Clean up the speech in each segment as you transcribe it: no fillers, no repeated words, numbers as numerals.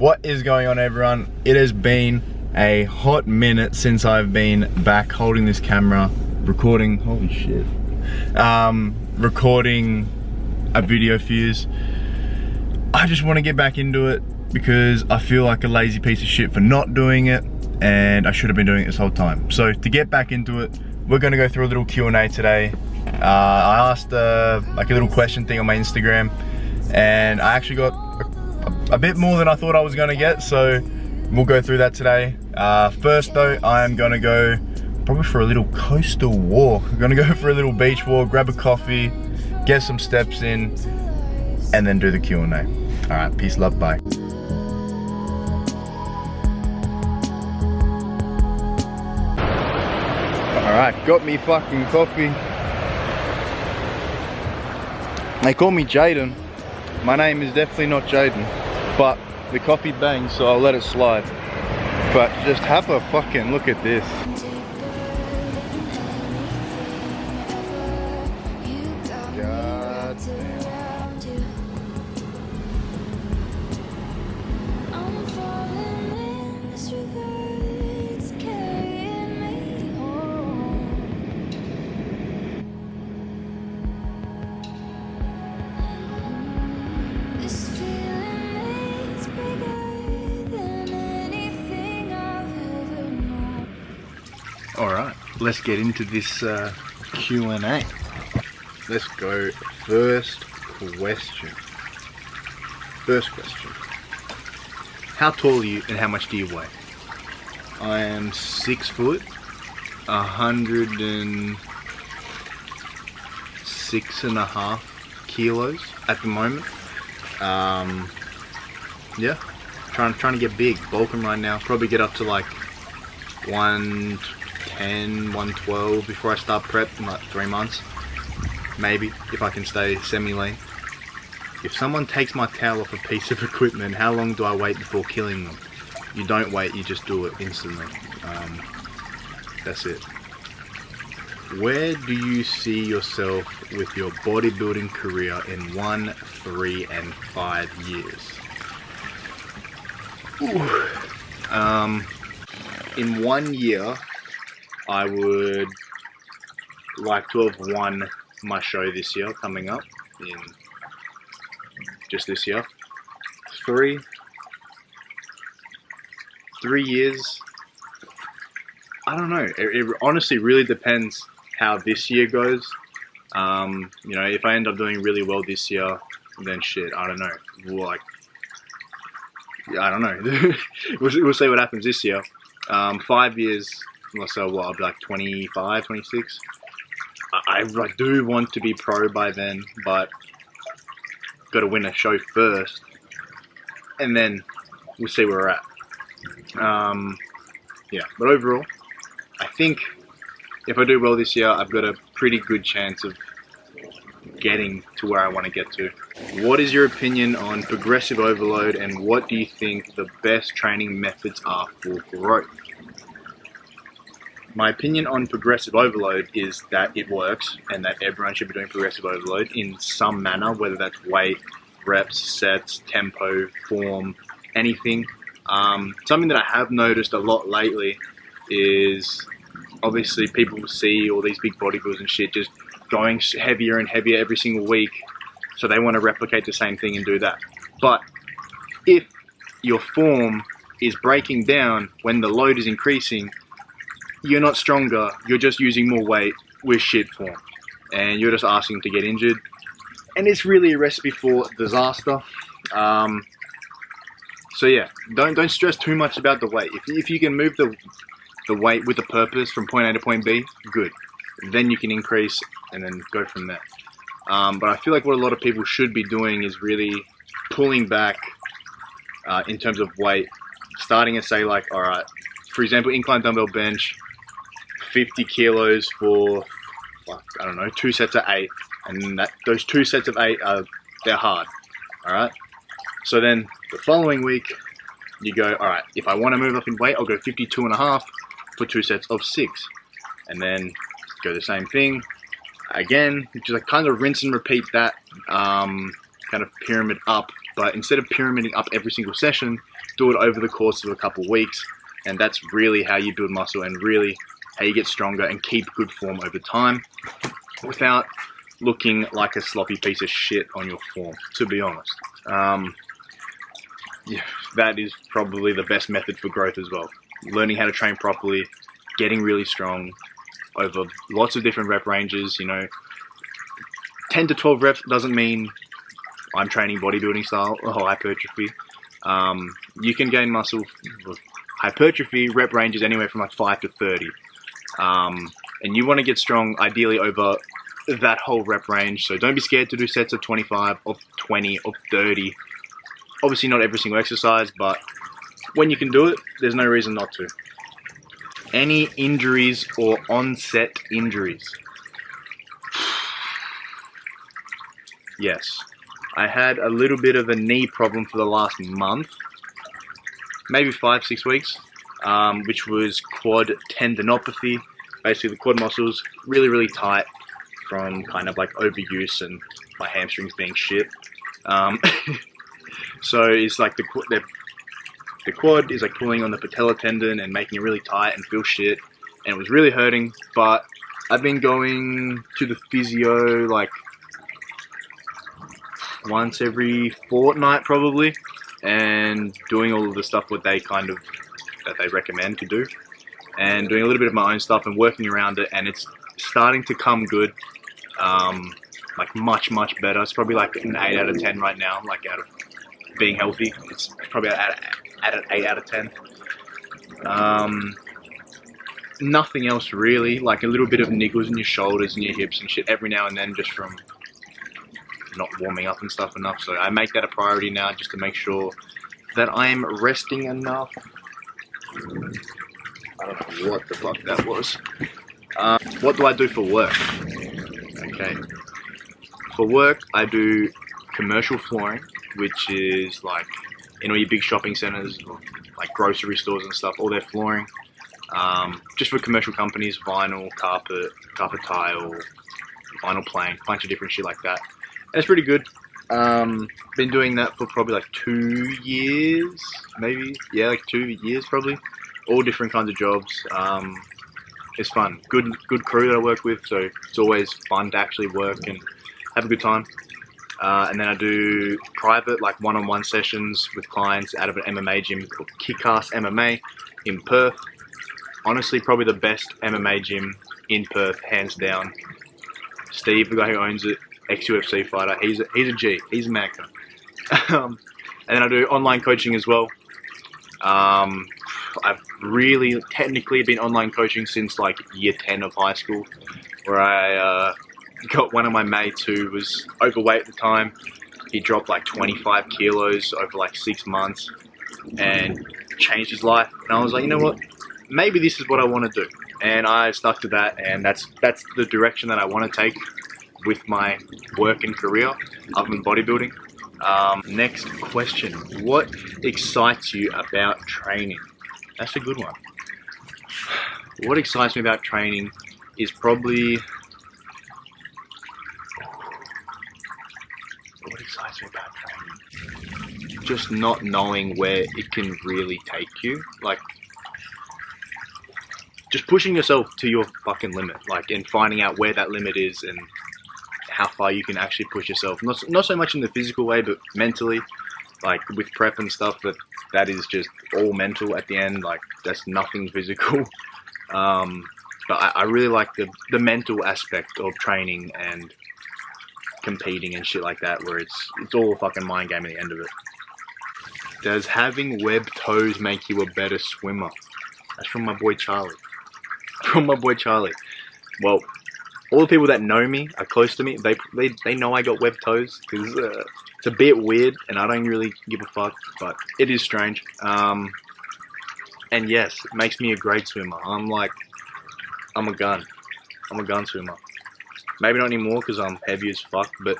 What is going on, everyone? It has been a hot minute since I've been back holding this camera, recording, holy shit, recording a video for yous. I just want to get back into it because I feel like a lazy piece of shit for not doing it, and I should have been doing it this whole time. So to get back into it, we're going to go through a little Q&A today. I asked like a little question thing on my Instagram, and I actually got a bit more than I thought I was going to get, so we'll go through that today. First though, I am going to go probably for a little coastal walk. I'm going to go for a little beach walk, grab a coffee, get some steps in, and then do the Q&A. Alright, peace, love, bye. Alright, got me fucking coffee. They call me Jaden. My name is definitely not Jaden, but the coffee bangs, so I'll let it slide. But just have a fucking look at this. God damn. Alright, let's get into this Q&A. Let's go. First question. How tall are you and how much do you weigh? I am 6 foot, 106.5 kilos at the moment. Yeah, trying to get big, bulking right now. Probably get up to like 110, 112 before I start prep in like 3 months. Maybe, if I can stay semi-lean. If someone takes my towel off a piece of equipment, how long do I wait before killing them? You don't wait, you just do it instantly. That's it. Where do you see yourself with your bodybuilding career in 1, 3, and 5 years? Ooh. In 1 year, I would like to have won my show this year, coming up in just this year. 3 years, I don't know. It honestly really depends how this year goes. You know, if I end up doing really well this year, then shit, I don't know. Like, I don't know. We'll see what happens this year. 5 years, so what, I'll be like 25, 26. I do want to be pro by then, but got to win a show first, and then we'll see where we're at. Yeah, but overall, I think if I do well this year, I've got a pretty good chance of getting to where I want to get to. What is your opinion on progressive overload, and what do you think the best training methods are for growth? My opinion on progressive overload is that it works, and that everyone should be doing progressive overload in some manner, whether that's weight, reps, sets, tempo, form, anything. Something that I have noticed a lot lately is obviously people see all these big bodybuilders and shit just going heavier and heavier every single week, so they want to replicate the same thing and do that. But if your form is breaking down when the load is increasing, you're not stronger, you're just using more weight with shit form, and you're just asking to get injured, and it's really a recipe for disaster. So yeah, don't stress too much about the weight. If you can move the weight with a purpose from point A to point B, good. Then you can increase and then go from there. But I feel like what a lot of people should be doing is really pulling back in terms of weight, starting at, say, like, all right, for example, incline dumbbell bench, 50 kilos for, I don't know, 2 sets of 8, and those 2 sets of 8 they're hard. All right. So then the following week, you go, all right, if I want to move up in weight, I'll go 52.5 for 2 sets of 6, and then go the same thing again, just like kind of rinse and repeat that kind of pyramid up, but instead of pyramiding up every single session, do it over the course of a couple weeks, and that's really how you build muscle and really how you get stronger and keep good form over time without looking like a sloppy piece of shit on your form, to be honest. Yeah, that is probably the best method for growth as well. Learning how to train properly, getting really strong over lots of different rep ranges, you know. 10 to 12 reps doesn't mean I'm training bodybuilding style or hypertrophy. You can gain muscle with hypertrophy rep ranges anywhere from like 5 to 30. And you want to get strong ideally over that whole rep range. So don't be scared to do sets of 25, of 20, of 30. Obviously not every single exercise, but when you can do it, there's no reason not to. Any injuries or onset injuries? Yes, I had a little bit of a knee problem for the last month, maybe 5-6 weeks, which was quad tendinopathy. Basically the quad muscles really tight from kind of like overuse and my hamstrings being shit. So it's like the quad is like pulling on the patella tendon and making it really tight and feel shit, and it was really hurting. But I've been going to the physio like once every fortnight probably, and doing all of the stuff that they recommend to do, and doing a little bit of my own stuff and working around it, and it's starting to come good. Like much better. It's probably like an 8 out of 10 right now, like out of being healthy. It's probably at an 8 out of 10. Nothing else really, like a little bit of niggles in your shoulders and your hips and shit every now and then, just from not warming up and stuff enough. So I make that a priority now, just to make sure that I'm resting enough. I don't know what the fuck that was. What do I do for work? Okay, for work I do commercial flooring, which is like in all your big shopping centers or like grocery stores and stuff, all their flooring. Just for commercial companies, vinyl, carpet tile, vinyl plank, bunch of different shit like that. And it's pretty good. Been doing that for probably like 2 years, maybe. Yeah, like 2 years probably. All different kinds of jobs. It's fun. Good crew that I work with, so it's always fun to actually work and have a good time. And then I do private, like one-on-one sessions with clients out of an MMA gym called Kick-Ass MMA in Perth. Honestly, probably the best MMA gym in Perth, hands down. Steve, the guy who owns it, ex-UFC fighter, he's a G, he's a Magna. And then I do online coaching as well. I've really technically been online coaching since like year 10 of high school, where I got one of my mates who was overweight at the time. He dropped like 25 kilos over like 6 months and changed his life. And I was like, you know what? Maybe this is what I want to do. And I stuck to that, and that's the direction that I want to take with my work and career other than bodybuilding. Next question. What excites you about training? That's a good one. What excites me about training is probably... What excites me about training? Just not knowing where it can really take you. Like, just pushing yourself to your fucking limit. Like, and finding out where that limit is and how far you can actually push yourself. Not so much in the physical way, but mentally. Like, with prep and stuff, that is just all mental at the end. Like, that's nothing physical. But I really like the mental aspect of training and competing and shit like that, where it's all a fucking mind game at the end of it. Does having webbed toes make you a better swimmer? That's from my boy Charlie. From my boy Charlie. Well, all the people that know me, are close to me, they know I got webbed toes, because it's a bit weird, and I don't really give a fuck, but it is strange. And yes, it makes me a great swimmer. I'm a gun. I'm a gun swimmer. Maybe not anymore, because I'm heavy as fuck, but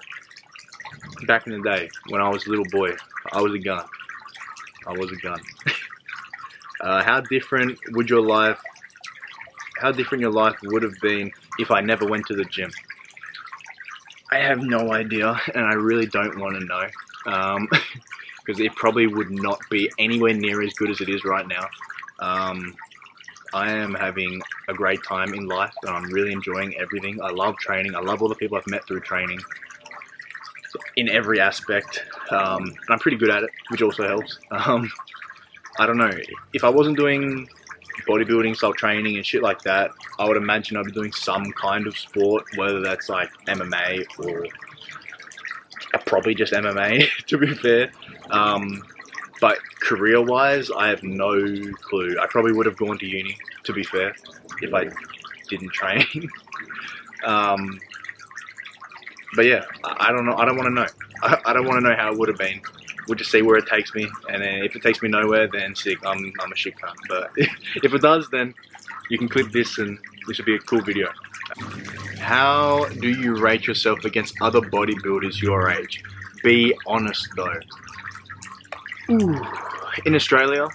back in the day, when I was a little boy, I was a gun. I was a gun. How different your life would have been if I never went to the gym? I have no idea, and I really don't want to know. because it probably would not be anywhere near as good as it is right now. I am having a great time in life, and I'm really enjoying everything. I love training. I love all the people I've met through training in every aspect. I'm pretty good at it, which also helps. I don't know, if I wasn't doing bodybuilding style training and shit like that, I would imagine I'd be doing some kind of sport, whether that's like MMA or probably just MMA, to be fair. But career-wise, I have no clue. I probably would have gone to uni, to be fair, if I didn't train. But yeah, I don't know. I don't want to know. I don't want to know how it would have been. We'll just see where it takes me, and then if it takes me nowhere, then sick. I'm a shit cunt. But if it does, then you can clip this, and this would be a cool video. How do you rate yourself against other bodybuilders your age? Be honest though. Ooh. In Australia,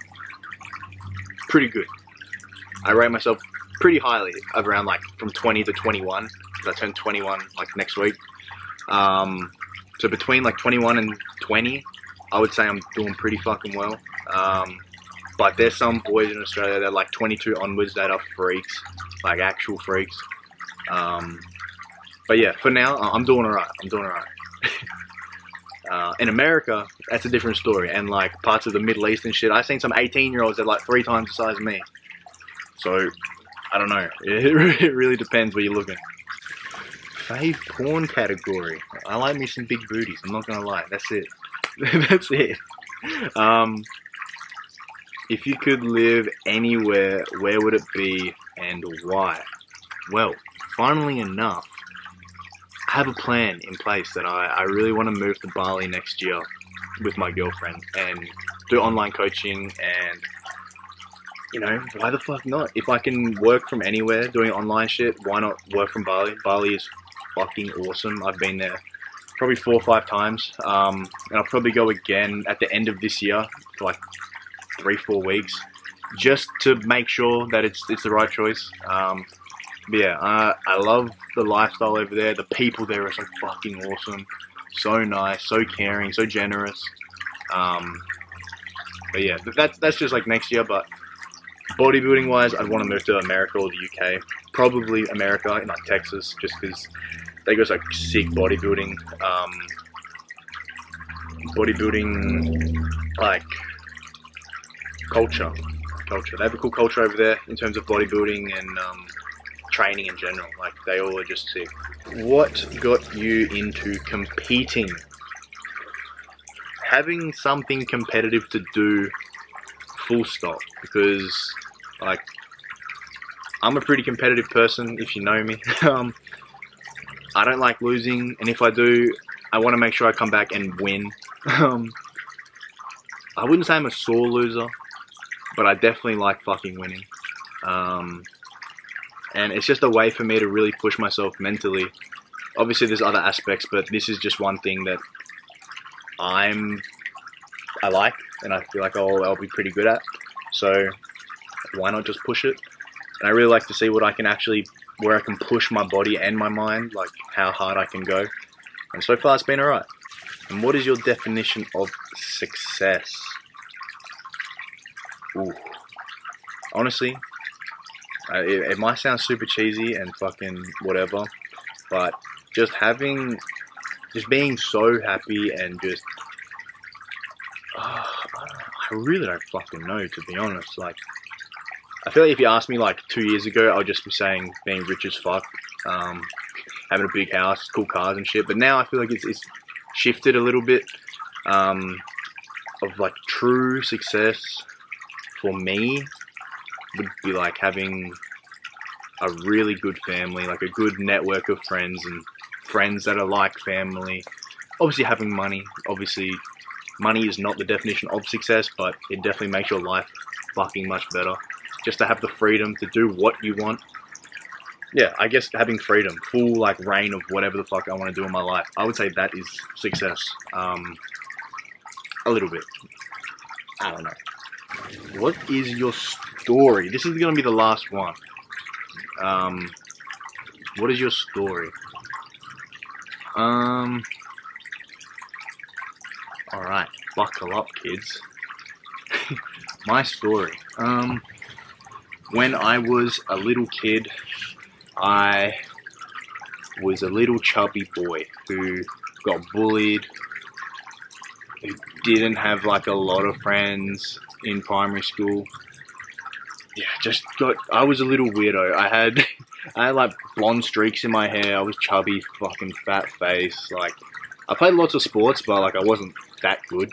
pretty good. I rate myself pretty highly, around like from 20 to 21, because I turn 21 like next week. So between like 21 and 20, I would say I'm doing pretty fucking well. But there's some boys in Australia that are like 22 onwards that are freaks, like actual freaks. But yeah, for now, I'm doing alright. I'm doing alright. In America, that's a different story, and like parts of the Middle East and shit, I've seen some 18-year-olds that are like 3 times the size of me. So, I don't know. It really depends where you're looking. Fave porn category. I like me some big booties, I'm not gonna lie. That's it. That's it. If you could live anywhere, where would it be and why? Well, funnily enough, I have a plan in place that I really want to move to Bali next year with my girlfriend and do online coaching, and you know, why the fuck not? If I can work from anywhere doing online shit, why not work from Bali? Bali is fucking awesome. I've been there probably 4 or 5 times, and I'll probably go again at the end of this year for like 3-4 weeks, just to make sure that it's the right choice. But yeah, I love the lifestyle over there. The people there are so fucking awesome, so nice, so caring, so generous. But yeah, that's just like next year. But bodybuilding wise, I'd want to move to America or the UK. Probably America, in like Texas, just because they got like sick bodybuilding, like culture. They have a cool culture over there in terms of bodybuilding and training in general. Like, they all are just sick. What got you into competing? Having something competitive to do, full stop. Because like, I'm a pretty competitive person, if you know me. I don't like losing, and if I do, I want to make sure I come back and win. I wouldn't say I'm a sore loser, but I definitely like fucking winning. And it's just a way for me to really push myself mentally. Obviously there's other aspects, but this is just one thing that I like, and I feel like I'll be pretty good at. So why not just push it? And I really like to see what I can actually, where I can push my body and my mind, like how hard I can go. And so far it's been alright. And what is your definition of success? Ooh. Honestly, it might sound super cheesy and fucking whatever, but just being so happy and just, I really don't fucking know, to be honest. Like, I feel like if you asked me like 2 years ago, I would just be saying being rich as fuck, having a big house, cool cars and shit. But now I feel like it's shifted a little bit, of like true success for me would be like having a really good family, like a good network of friends and friends that are like family. Obviously having money. Obviously money is not the definition of success, but it definitely makes your life fucking much better. Just to have the freedom to do what you want. Yeah, I guess having freedom, full like reign of whatever the fuck I want to do in my life. I would say that is success. A little bit. I don't know. What is your story? This is going to be the last one. What is your story? Alright. buckle up, kids. My story. When I was a little kid, I was a little chubby boy who got bullied, who didn't have like a lot of friends in primary school. Yeah, I was a little weirdo. I had like blonde streaks in my hair. I was chubby, fucking fat face. Like, I played lots of sports, but like I wasn't that good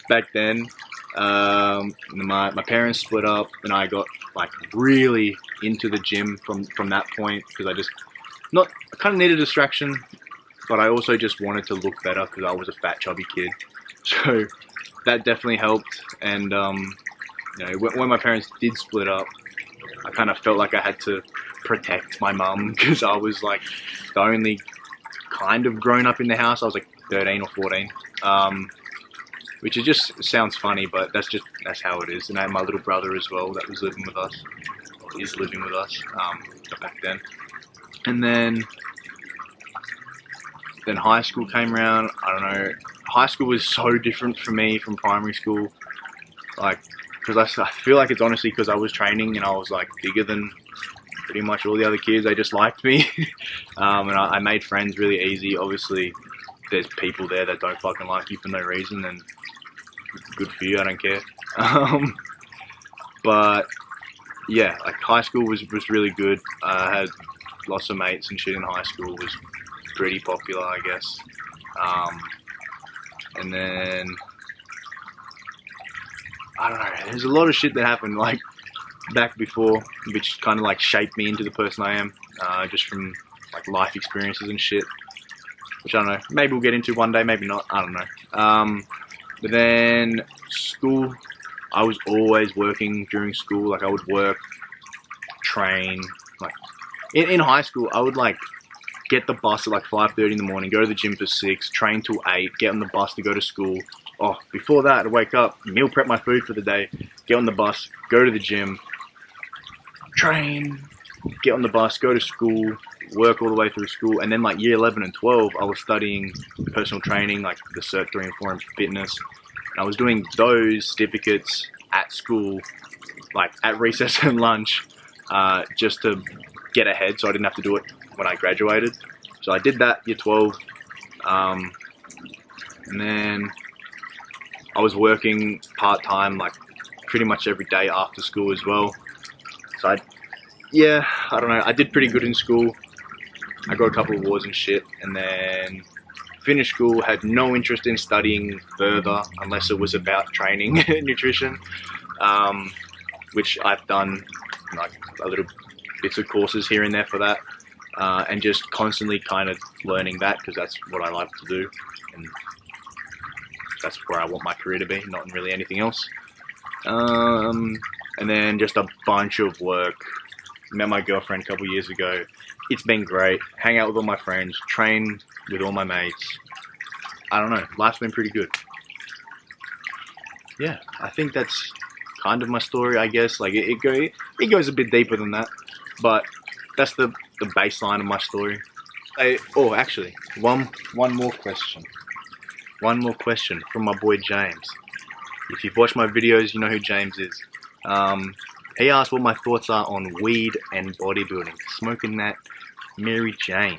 back then. My parents split up, and I got like really into the gym from that point, because I kind of needed a distraction, but I also just wanted to look better because I was a fat chubby kid. So that definitely helped. And you know, when my parents did split up, I kind of felt like I had to protect my mum, because I was like the only kind of grown up in the house. I was like 13 or 14, which just sounds funny, but that's how it is. And I had my little brother as well that was living with us, or is living with us back then. And then high school came around. I don't know. High school was so different for me from primary school, like, because I feel like it's honestly because I was training and I was like bigger than pretty much all the other kids. They just liked me. And I made friends really easy. Obviously, there's people there that don't fucking like you for no reason, and good for you, I don't care. But yeah, like high school was really good. I had lots of mates and shit in high school. Was pretty popular, I guess. And then I don't know, there's a lot of shit that happened like back before, which kind of like shaped me into the person I am, just from like life experiences and shit, which I don't know, maybe we'll get into one day, maybe not, I don't know. But then school, I was always working during school. Like I would work, train, like in high school I would like get the bus at like 5:30 in the morning, go to the gym for 6, train till 8, get on the bus to go to school. Oh, before that, I'd wake up, meal prep my food for the day, get on the bus, go to the gym, train, get on the bus, go to school, work all the way through school. And then like year 11 and 12, I was studying personal training, like the Cert 3 and 4 in fitness. And I was doing those certificates at school, like at recess and lunch, just to get ahead so I didn't have to do it when I graduated. So I did that year 12. And then I was working part-time like pretty much every day after school as well. So I don't know, I did pretty good in school. I got a couple of awards and shit, and then finished school, had no interest in studying further unless it was about training and nutrition, which I've done like a little bits of courses here and there for that, and just constantly kind of learning that, because that's what I like to do, and that's where I want my career to be, not in really anything else. And then just a bunch of work. Met my girlfriend a couple years ago. It's been great. Hang out with all my friends, train with all my mates. I don't know, life's been pretty good. Yeah, I think that's kind of my story, I guess. Like it goes a bit deeper than that, but that's the baseline of my story. Oh, actually, one more question. One more question from my boy James. If you've watched my videos, you know who James is. He asked what my thoughts are on weed and bodybuilding, smoking that Mary Jane.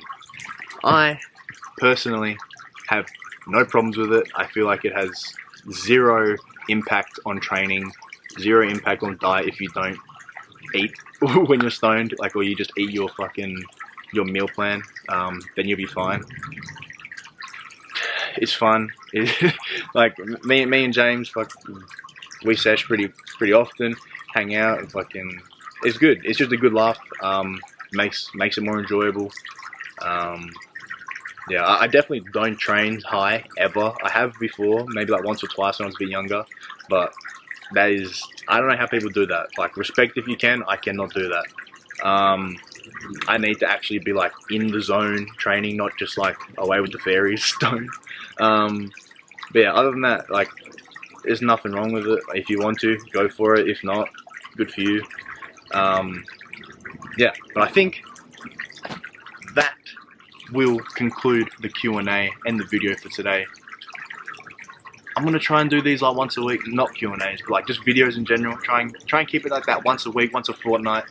I personally have no problems with it. I feel like it has zero impact on training, zero impact on diet if you don't eat when you're stoned, like, or you just eat your meal plan, then you'll be fine. It's fun. Like me and James, we sesh pretty often, hang out, and it's good. It's just a good laugh. Makes it more enjoyable. Yeah, I definitely don't train high ever. I have before, maybe like once or twice when I was a bit younger, but that is, I don't know how people do that. Like, respect if you can, I cannot do that. I need to actually be like in the zone training, not just like away with the fairies stone. But yeah, other than that, like, there's nothing wrong with it. If you want to, go for it. If not, good for you. Yeah, but I think that will conclude the Q&A and the video for today. I'm gonna try and do these like once a week, not Q&As, but like just videos in general. Try and keep it like that once a week, once a fortnight,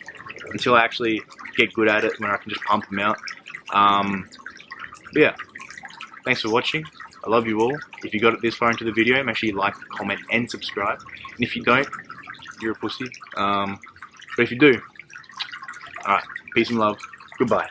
until I actually get good at it, when I can just pump them out. But yeah, thanks for watching. I love you all. If you got it this far into the video, make sure you like, comment, and subscribe. And if you don't, you're a pussy. But if you do, alright, peace and love. Goodbye.